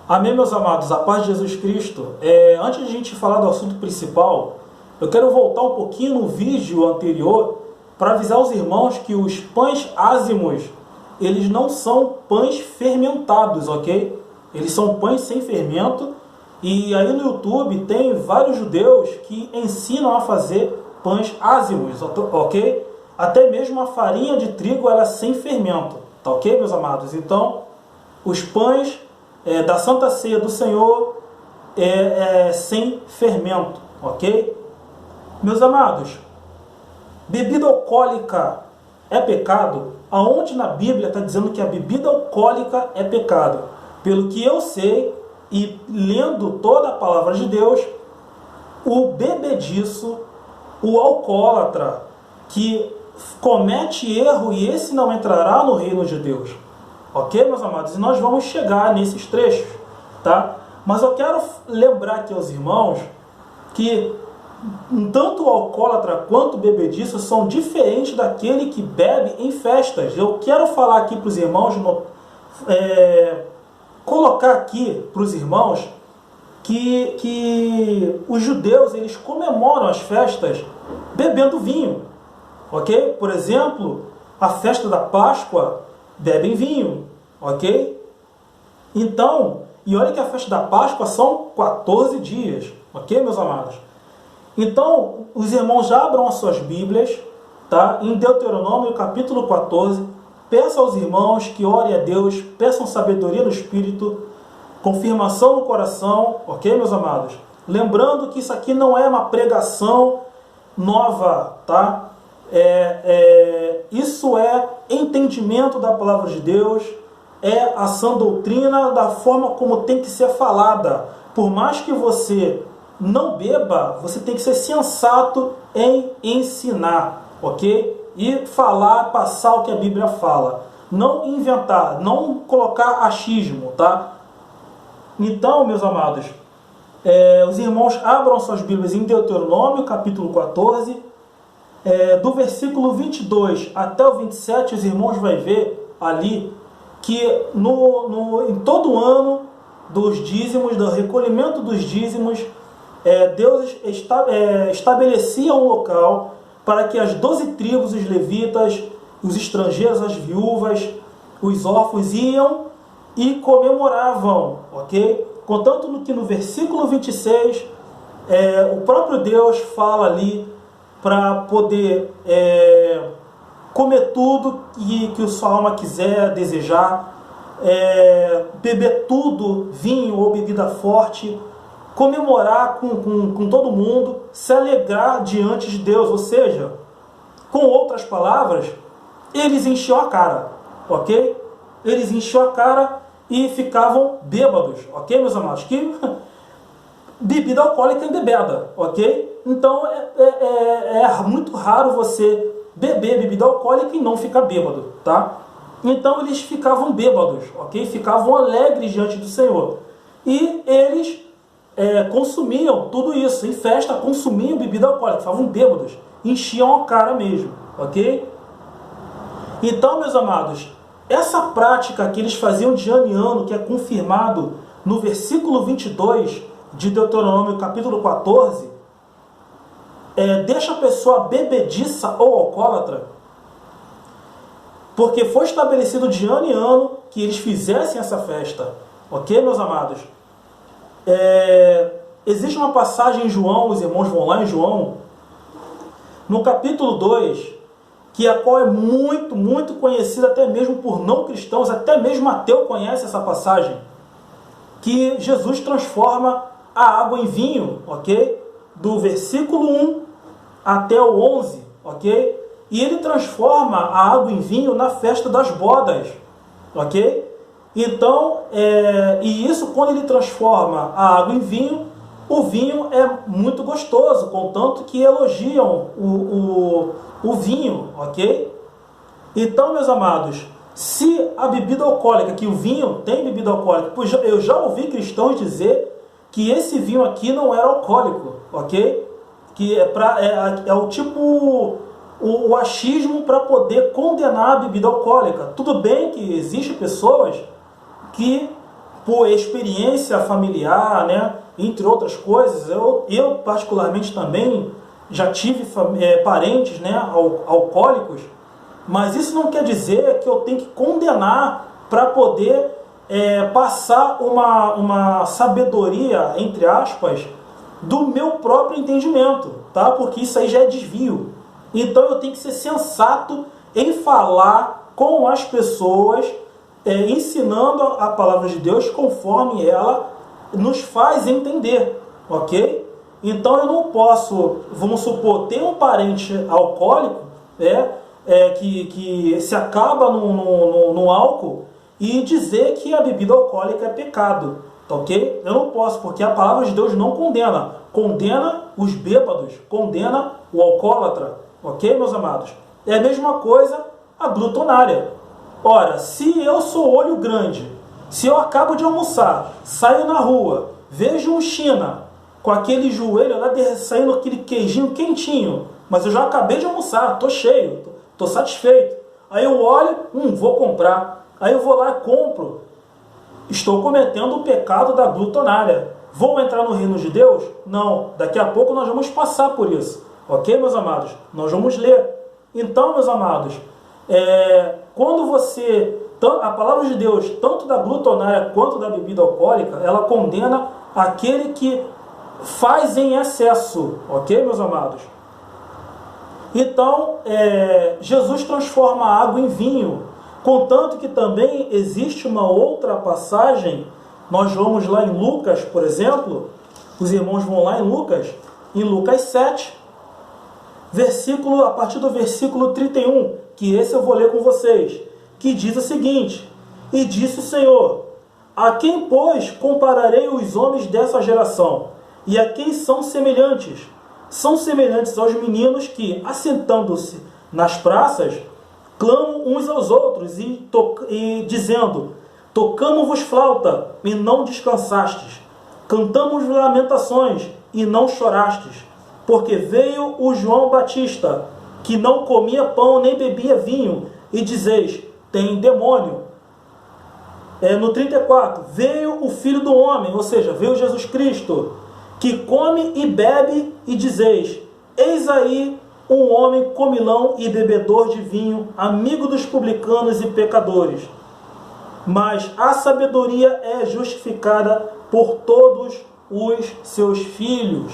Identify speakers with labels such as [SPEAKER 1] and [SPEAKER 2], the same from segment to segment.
[SPEAKER 1] Amém, meus amados, a paz de Jesus Cristo. Antes de a gente falar do assunto principal, eu quero voltar um pouquinho no vídeo anterior para avisar os irmãos que os pães ázimos, eles não são pães fermentados, ok? Eles são pães sem fermento, e aí no YouTube tem vários judeus que ensinam a fazer pães ázimos, ok? Até mesmo a farinha de trigo ela é sem fermento, tá ok, meus amados? Então, os pães da Santa Ceia do Senhor sem fermento, ok? Meus amados, bebida alcoólica é pecado? Aonde na Bíblia está dizendo que a bebida alcoólica é pecado? Pelo que eu sei, e lendo toda a palavra de Deus, o bebediço, o alcoólatra, que comete erro, e esse não entrará no reino de Deus. Ok, meus amados? E nós vamos chegar nesses trechos, tá? Mas eu quero lembrar aqui aos irmãos que tanto o alcoólatra quanto o bebediço são diferentes daquele que bebe em festas. Eu quero falar aqui para os irmãos, colocar aqui para os irmãos que os judeus eles comemoram as festas bebendo vinho, ok? Por exemplo, a festa da Páscoa bebem vinho, ok? Então, e olha que a festa da Páscoa são 14 dias, ok, meus amados? Então, os irmãos já abram as suas Bíblias, tá? Em Deuteronômio capítulo 14, peça aos irmãos que orem a Deus, peçam sabedoria no Espírito, confirmação no coração, ok, meus amados? Lembrando que isso aqui não é uma pregação nova, tá? Isso é entendimento da palavra de Deus, é a sã doutrina da forma como tem que ser falada. Por mais que você não beba, você tem que ser sensato em ensinar, ok? E falar, passar o que a Bíblia fala. Não inventar, não colocar achismo, tá? Então, meus amados, os irmãos abram suas Bíblias em Deuteronômio, capítulo 14, do versículo 22 até o 27, os irmãos vão ver ali que em todo ano dos dízimos, do recolhimento dos dízimos, Deus estabelecia um local para que as 12 tribos, os levitas, os estrangeiros, as viúvas, os órfãos iam e comemoravam, ok? Contanto que no versículo 26, o próprio Deus fala ali para poder comer tudo que a sua alma quiser, desejar, beber tudo, vinho ou bebida forte, comemorar com todo mundo, se alegrar diante de Deus. Ou seja, com outras palavras, eles enchiam a cara, ok? Eles enchiam a cara e ficavam bêbados, ok, meus amados? Que bebida alcoólica é embebeda, ok? Então é muito raro você beber bebida alcoólica e não ficar bêbado, tá? Então eles ficavam bêbados, ok? Ficavam alegres diante do Senhor. E eles consumiam tudo isso, em festa consumiam bebida alcoólica, ficavam bêbados, enchiam a cara mesmo, ok? Então, meus amados, essa prática que eles faziam de ano em ano, que é confirmado no versículo 22 de Deuteronômio capítulo 14, deixa a pessoa bebediça ou alcoólatra, porque foi estabelecido de ano em ano que eles fizessem essa festa, ok, meus amados? Existe uma passagem em João, os irmãos vão lá em João, no capítulo 2, que a qual é muito, muito conhecida até mesmo por não cristãos, até mesmo ateu conhece essa passagem, que Jesus transforma a água em vinho, ok? Do versículo 1 até o 11, ok? E ele transforma a água em vinho na festa das bodas, ok? Então, e isso quando ele transforma a água em vinho, o vinho é muito gostoso, contanto que elogiam o vinho, ok? Então, meus amados, se a bebida alcoólica, que o vinho tem bebida alcoólica, pois eu já ouvi cristãos dizer que esse vinho aqui não era alcoólico, ok? Que é o tipo, o achismo para poder condenar a bebida alcoólica. Tudo bem que existem pessoas que por experiência familiar, né, entre outras coisas, eu particularmente também já tive parentes, né, alcoólicos, mas isso não quer dizer que eu tenho que condenar para poder passar uma sabedoria, entre aspas, do meu próprio entendimento, tá? Porque isso aí já é desvio. Então eu tenho que ser sensato em falar com as pessoas, ensinando a palavra de Deus conforme ela nos faz entender, ok? Então eu não posso, vamos supor, ter um parente alcoólico que se acaba no álcool e dizer que a bebida alcoólica é pecado, ok? Eu não posso, porque a palavra de Deus não condena. Condena os bêbados, condena o alcoólatra, ok, meus amados? É a mesma coisa a glutonária. Ora, se eu sou olho grande, se eu acabo de almoçar, saio na rua, vejo um China com aquele joelho lá saindo aquele queijinho quentinho, mas eu já acabei de almoçar, estou cheio, estou satisfeito. Aí eu olho, vou comprar. Aí eu vou lá e compro. Estou cometendo o pecado da glutonária. Vou entrar no reino de Deus? Não. Daqui a pouco nós vamos passar por isso. Ok, meus amados? Nós vamos ler. Então, meus amados, quando a palavra de Deus, tanto da glutonária quanto da bebida alcoólica, ela condena aquele que faz em excesso. Ok, meus amados? Então, Jesus transforma a água em vinho. Contanto que também existe uma outra passagem, nós vamos lá em Lucas, por exemplo, os irmãos vão lá em Lucas 7, a partir do versículo 31, que esse eu vou ler com vocês, que diz o seguinte: E disse o Senhor, a quem, pois, compararei os homens dessa geração? E a quem são semelhantes? São semelhantes aos meninos que, assentando-se nas praças, clamam uns aos outros e dizendo: Tocamo-vos flauta, e não descansastes. Cantamos lamentações, e não chorastes. Porque veio o João Batista, que não comia pão nem bebia vinho, e dizeis: tem demônio. No 34, veio o Filho do Homem, ou seja, veio Jesus Cristo, que come e bebe, e dizeis: eis aí um homem comilão e bebedor de vinho, amigo dos publicanos e pecadores. Mas a sabedoria é justificada por todos os seus filhos.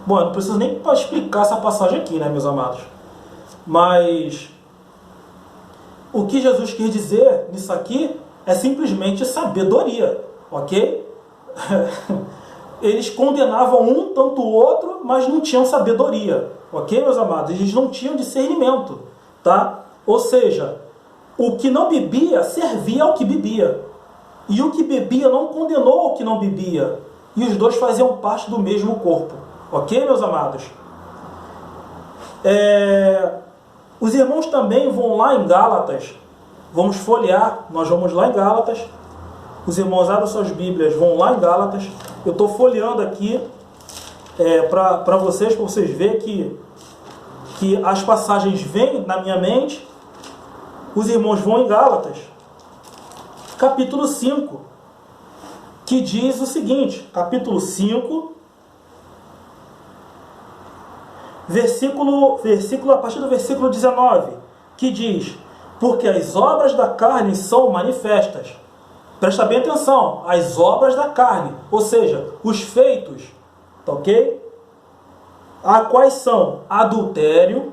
[SPEAKER 1] Bom, eu não preciso nem explicar essa passagem aqui, né, meus amados? Mas o que Jesus quis dizer nisso aqui é simplesmente sabedoria, ok? Eles condenavam um tanto o outro, mas não tinham sabedoria, ok, meus amados? Eles não tinham discernimento, tá? Ou seja, o que não bebia servia ao que bebia, e o que bebia não condenou ao que não bebia, e os dois faziam parte do mesmo corpo, ok, meus amados? Os irmãos também vão lá em Gálatas, vamos folhear, nós vamos lá em Gálatas, os irmãos abram suas Bíblias, vão lá em Gálatas. Eu estou folheando aqui para vocês verem que as passagens vêm na minha mente. Os irmãos vão em Gálatas, capítulo 5, que diz o seguinte, capítulo 5, versículo a partir do versículo 19, que diz: porque as obras da carne são manifestas. Presta bem atenção, as obras da carne, ou seja, os feitos, tá ok? A quais são adultério,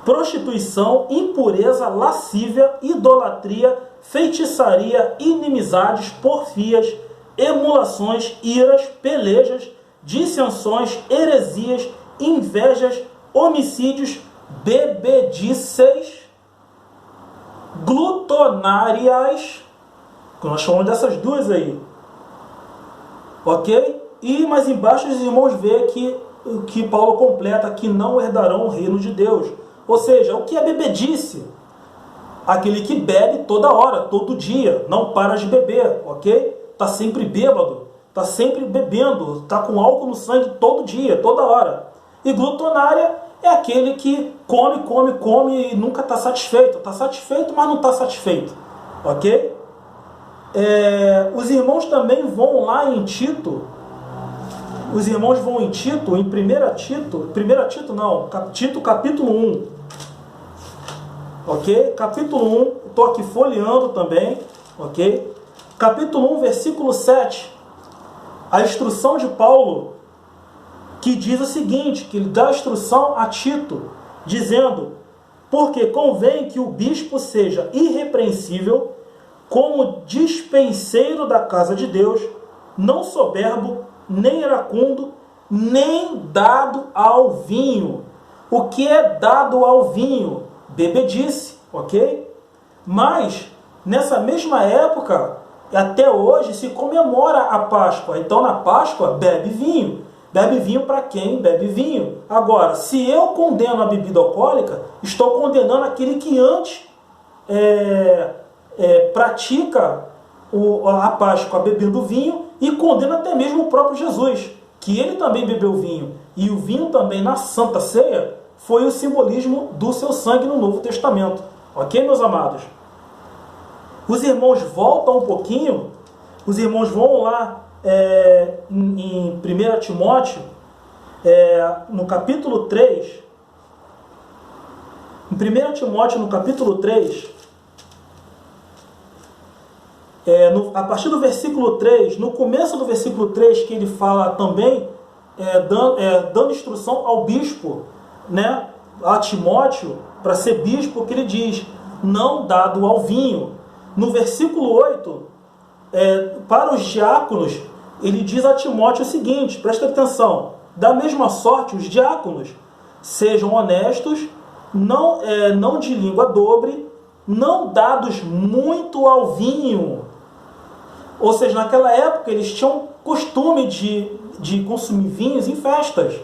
[SPEAKER 1] prostituição, impureza, lascívia, idolatria, feitiçaria, inimizades, porfias, emulações, iras, pelejas, dissensões, heresias, invejas, homicídios, bebedices, glutonárias, que nós chamamos dessas duas aí, ok? E mais embaixo os irmãos veem que Paulo completa, que não herdarão o reino de Deus. Ou seja, o que é bebedice? Aquele que bebe toda hora, todo dia, não para de beber, ok? Está sempre bêbado, está sempre bebendo, está com álcool no sangue todo dia, toda hora. E glutonária é aquele que come e nunca está satisfeito. Está satisfeito, mas não está satisfeito, ok? Os irmãos também vão lá em Tito. Os irmãos vão em Tito, em 1 Tito não, Tito capítulo 1. Ok? Capítulo 1, estou aqui folheando também. Ok? Capítulo 1, versículo 7. A instrução de Paulo, que diz o seguinte, que ele dá a instrução a Tito, dizendo: porque convém que o bispo seja irrepreensível, como dispenseiro da casa de Deus, não soberbo, nem iracundo, nem dado ao vinho. O que é dado ao vinho? Bebedice, ok? Mas, nessa mesma época, até hoje, se comemora a Páscoa. Então, na Páscoa, bebe vinho. Bebe vinho para quem bebe vinho. Agora, se eu condeno a bebida alcoólica, estou condenando aquele que antes pratica a Páscoa bebendo vinho, e condena até mesmo o próprio Jesus, que ele também bebeu vinho. E o vinho também, na Santa Ceia, foi o simbolismo do seu sangue no Novo Testamento. Ok, meus amados? Os irmãos voltam um pouquinho, os irmãos vão lá em 1 Timóteo, no capítulo 3, em 1 Timóteo, no capítulo 3, a partir do versículo 3, no começo do versículo 3, que ele fala também, dando instrução ao bispo, né, a Timóteo, para ser bispo, que ele diz: não dado ao vinho. No versículo 8, para os diáconos, ele diz a Timóteo o seguinte, presta atenção: da mesma sorte, os diáconos sejam honestos, não de língua dobre, não dados muito ao vinho. Ou seja, naquela época eles tinham costume de consumir vinhos em festas,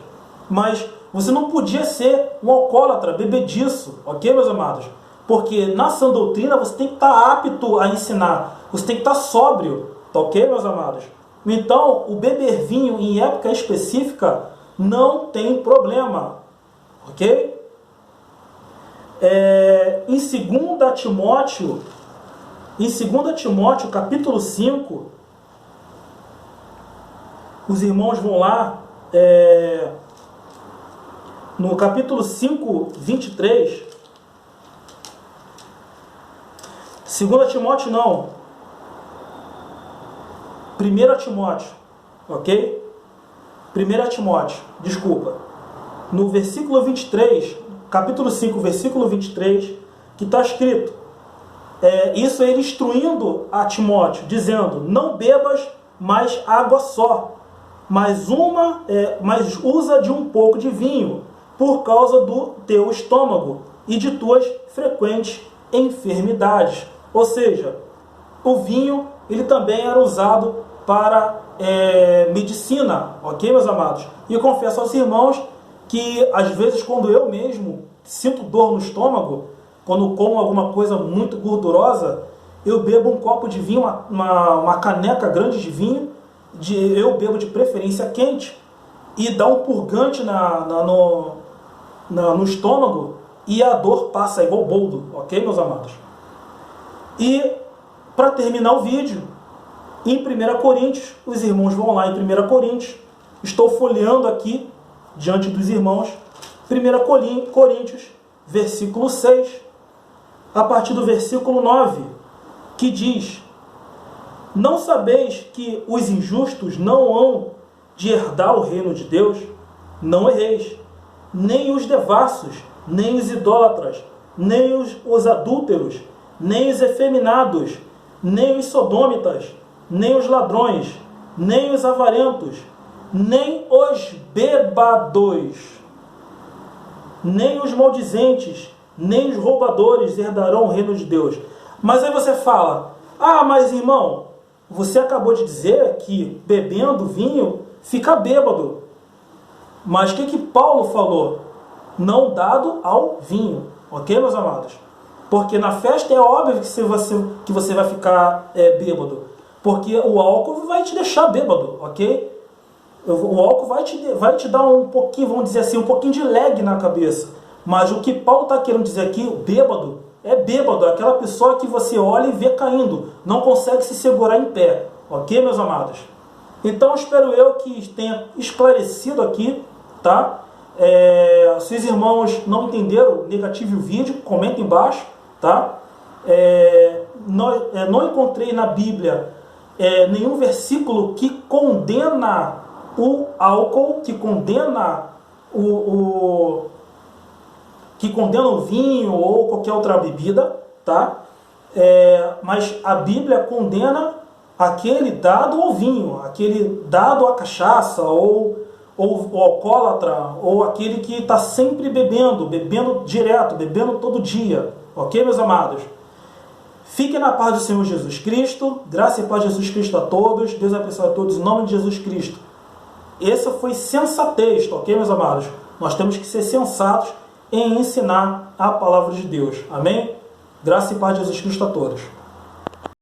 [SPEAKER 1] mas você não podia ser um alcoólatra, bebediço, ok, meus amados? Porque na sã doutrina você tem que estar apto a ensinar, você tem que estar sóbrio, tá ok, meus amados? Então, o beber vinho em época específica não tem problema, ok? Em 2 Timóteo, capítulo 5, os irmãos vão lá, no capítulo 5, 23, 2 Timóteo não, 1 Timóteo, ok? 1 Timóteo, desculpa, no versículo 23, capítulo 5, versículo 23, que está escrito, isso ele instruindo a Timóteo, dizendo: não bebas mais água só, mas usa de um pouco de vinho, por causa do teu estômago e de tuas frequentes enfermidades. Ou seja, o vinho ele também era usado para medicina, ok, meus amados? E eu confesso aos irmãos que às vezes, quando eu mesmo sinto dor no estômago, quando como alguma coisa muito gordurosa, eu bebo um copo de vinho, uma caneca grande de vinho, eu bebo de preferência quente, e dá um purgante no estômago, e a dor passa igual boldo, ok, meus amados? E, para terminar o vídeo, em 1 Coríntios, os irmãos vão lá em 1 Coríntios, estou folheando aqui, diante dos irmãos, 1 Coríntios, versículo 6, a partir do versículo 9, que diz: não sabeis que os injustos não hão de herdar o reino de Deus? Não erreis, nem os devassos, nem os idólatras, nem os adúlteros, nem os efeminados, nem os sodômitas, nem os ladrões, nem os avarentos, nem os bêbados, nem os maldizentes, nem os roubadores herdarão o reino de Deus. Mas aí você fala: ah, mas irmão, você acabou de dizer que bebendo vinho fica bêbado. Mas o que Paulo falou? Não dado ao vinho. Ok, meus amados? Porque na festa é óbvio que você vai ficar bêbado. Porque o álcool vai te deixar bêbado, ok? O álcool vai te dar um pouquinho, vamos dizer assim, um pouquinho de lag na cabeça. Mas o que Paulo está querendo dizer aqui, o bêbado, é bêbado, é aquela pessoa que você olha e vê caindo, não consegue se segurar em pé, ok, meus amados? Então espero eu que tenha esclarecido aqui, tá? Se os irmãos não entenderam, negative o vídeo, comenta embaixo, tá? Não encontrei na Bíblia nenhum versículo que condena o álcool, que condena o vinho ou qualquer outra bebida, tá? Mas a Bíblia condena aquele dado ao vinho, aquele dado à cachaça, ou alcoólatra, ou aquele que está sempre bebendo direto, bebendo todo dia, ok, meus amados? Fiquem na paz do Senhor Jesus Cristo, graça e paz de Jesus Cristo a todos, Deus abençoe a todos em nome de Jesus Cristo. Essa foi sensatez, ok, meus amados? Nós temos que ser sensatos em ensinar a palavra de Deus, amém? Graça e paz de Jesus Cristo a todos.